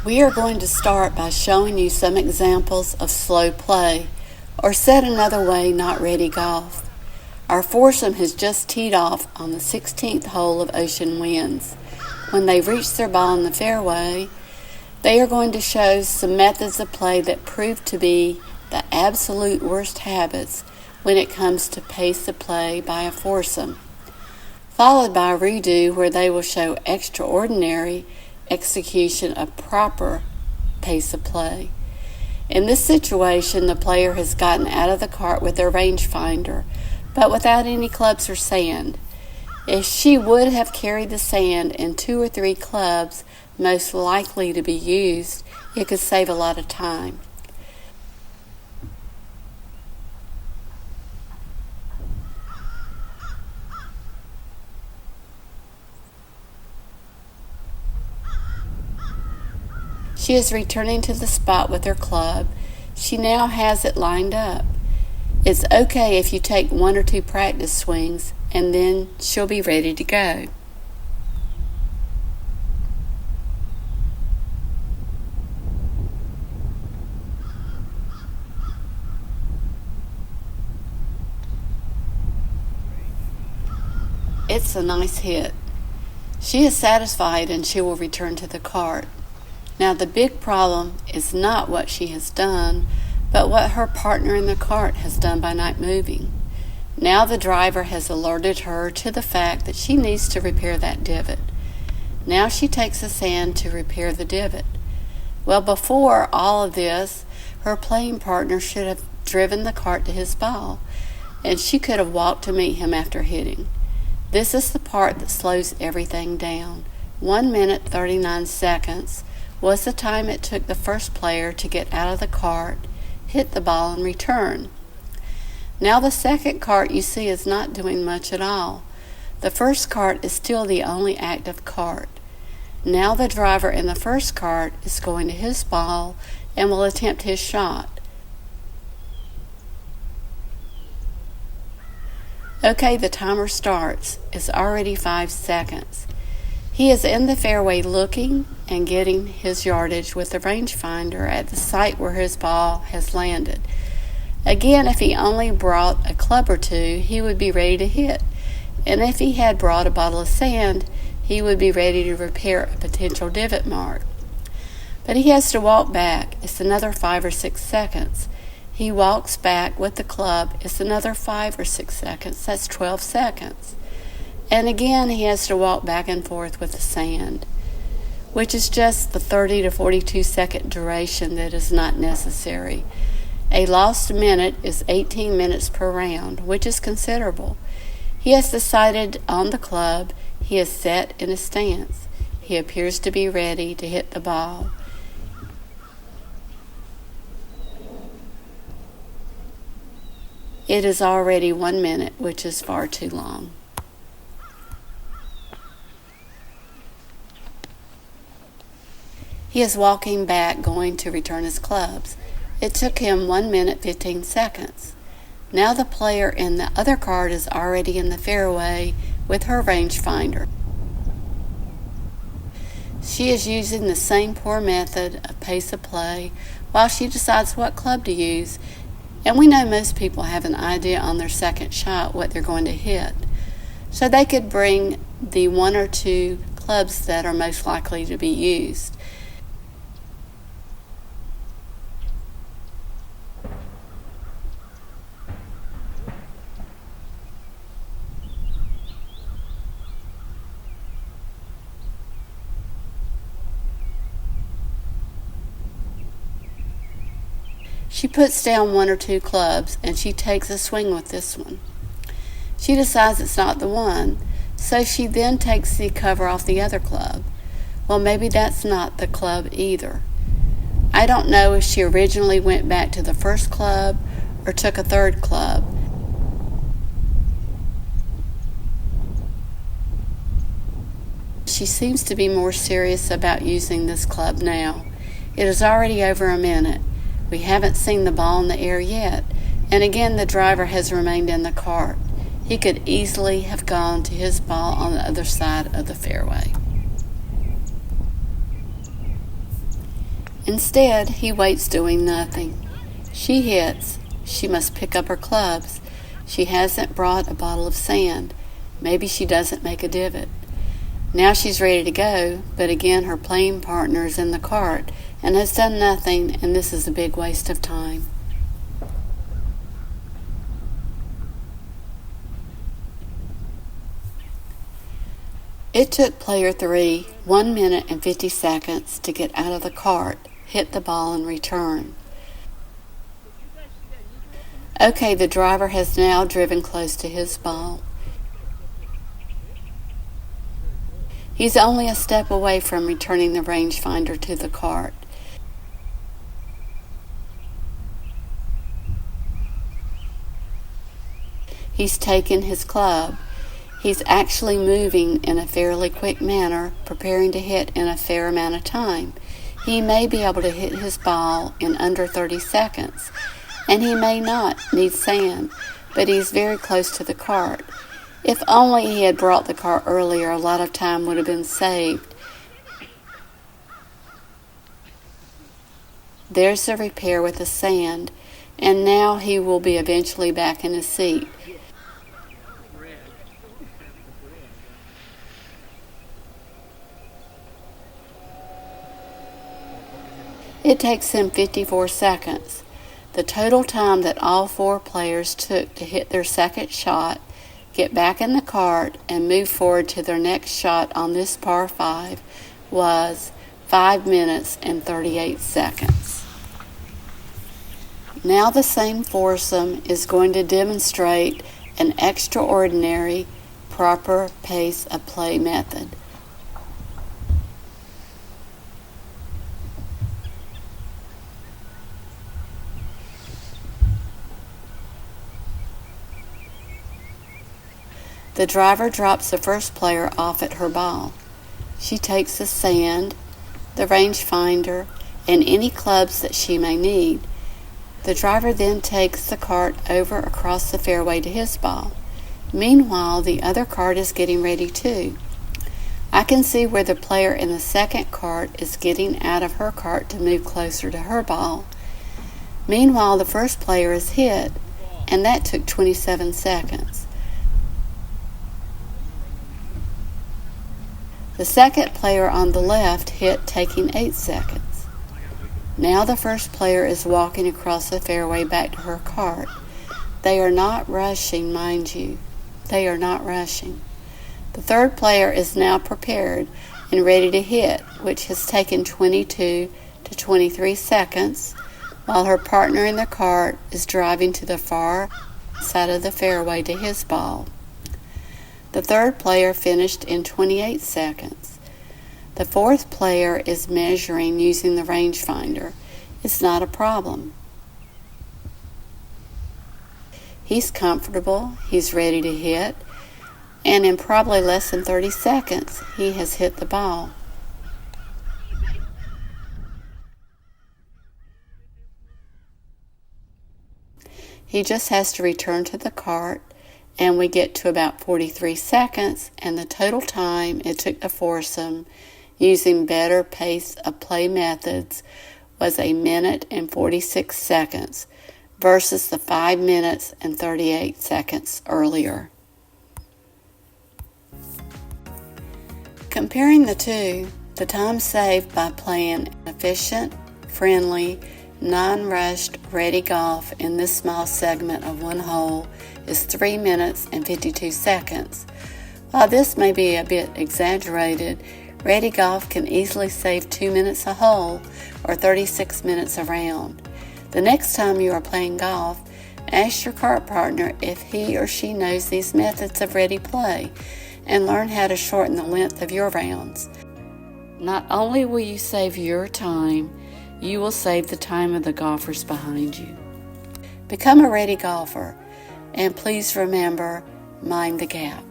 We are going to start by showing you some examples of slow play, or said another way, not ready golf. Our foursome has just teed off on the 16th hole of Ocean Winds. When they reach their ball in the fairway, they are going to show some methods of play that prove to be the absolute worst habits when it comes to pace of play by a foursome, followed by a redo where they will show extraordinary execution of proper pace of play. In this situation, the player has gotten out of the cart with their rangefinder, but without any clubs or sand. If she would have carried the sand and 2 or 3 clubs most likely to be used, it could save a lot of time. She is returning to the spot with her club. She now has it lined up. It's okay if you take 1 or 2 practice swings, and then she'll be ready to go. It's a nice hit. She is satisfied and she will return to the cart. Now the big problem is not what she has done, but what her partner in the cart has done by not moving. Now the driver has alerted her to the fact that she needs to repair that divot. Now she takes the sand to repair the divot. Well, before all of this, her playing partner should have driven the cart to his ball, and she could have walked to meet him after hitting. This is the part that slows everything down. 1 minute 39 seconds was the time it took the first player to get out of the cart, hit the ball, and return. Now the second cart you see is not doing much at all. The first cart is still the only active cart. Now the driver in the first cart is going to his ball and will attempt his shot. Okay, the timer starts. It's already 5 seconds. He is in the fairway looking and getting his yardage with the rangefinder at the site where his ball has landed. Again, if he only brought a club or 2, he would be ready to hit. And if he had brought a bottle of sand, he would be ready to repair a potential divot mark. But he has to walk back. It's another 5 or 6 seconds. He walks back with the club. It's another 5 or 6 seconds. That's 12 seconds. And again, he has to walk back and forth with the sand, which is just the 30 to 42 second duration that is not necessary. A lost minute is 18 minutes per round, which is considerable. He has decided on the club. He is set in a stance. He appears to be ready to hit the ball. It is already 1 minute, which is far too long. He is walking back, going to return his clubs. It took him 1 minute 15 seconds. Now the player in the other cart is already in the fairway with her rangefinder. She is using the same poor method of pace of play while she decides what club to use, and we know most people have an idea on their second shot what they're going to hit. So they could bring the 1 or 2 clubs that are most likely to be used. She puts down 1 or 2 clubs and she takes a swing with this one. She decides it's not the one, so she then takes the cover off the other club. Well, maybe that's not the club either. I don't know if she originally went back to the first club or took a third club. She seems to be more serious about using this club now. It is already over a minute. We haven't seen the ball in the air yet, and again the driver has remained in the cart. He could easily have gone to his ball on the other side of the fairway. Instead, he waits doing nothing. She hits. She must pick up her clubs. She hasn't brought a bottle of sand. Maybe she doesn't make a divot. Now she's ready to go, but again her playing partner is in the cart and has done nothing, and this is a big waste of time. It took player 3 1 minute and 50 seconds to get out of the cart, hit the ball, and return. Okay, the driver has now driven close to his ball. He's only a step away from returning the rangefinder to the cart. He's taken his club. He's actually moving in a fairly quick manner, preparing to hit in a fair amount of time. He may be able to hit his ball in under 30 seconds, and he may not need sand, but he's very close to the cart. If only he had brought the cart earlier, a lot of time would have been saved. There's the repair with the sand, and now he will be eventually back in his seat. It takes him 54 seconds. The total time that all 4 players took to hit their second shot, get back in the cart, and move forward to their next shot on this par 5 was 5 minutes and 38 seconds. Now the same foursome is going to demonstrate an extraordinary proper pace of play method. The driver drops the first player off at her ball. She takes the sand, the rangefinder, and any clubs that she may need. The driver then takes the cart over across the fairway to his ball. Meanwhile, the other cart is getting ready too. I can see where the player in the second cart is getting out of her cart to move closer to her ball. Meanwhile, the first player is hit, and that took 27 seconds. The second player on the left hit, taking 8 seconds. Now the first player is walking across the fairway back to her cart. They are not rushing, mind you. They are not rushing. The third player is now prepared and ready to hit, which has taken 22 to 23 seconds, while her partner in the cart is driving to the far side of the fairway to his ball. The third player finished in 28 seconds. The fourth player is measuring using the rangefinder. It's not a problem. He's comfortable, he's ready to hit, and in probably less than 30 seconds, he has hit the ball. He just has to return to the cart, and we get to about 43 seconds, and the total time it took the foursome, using better pace of play methods, was 1 minute and 46 seconds versus the 5 minutes and 38 seconds earlier. Comparing the two, the time saved by playing efficient, friendly, non-rushed ready golf in this small segment of one hole is 3 minutes and 52 seconds. While this may be a bit exaggerated, ready golf can easily save 2 minutes a hole or 36 minutes a round. The next time you are playing golf, ask your cart partner if he or she knows these methods of ready play and learn how to shorten the length of your rounds. Not only will you save your time, you will save the time of the golfers behind you. Become a ready golfer, and please remember, mind the gap.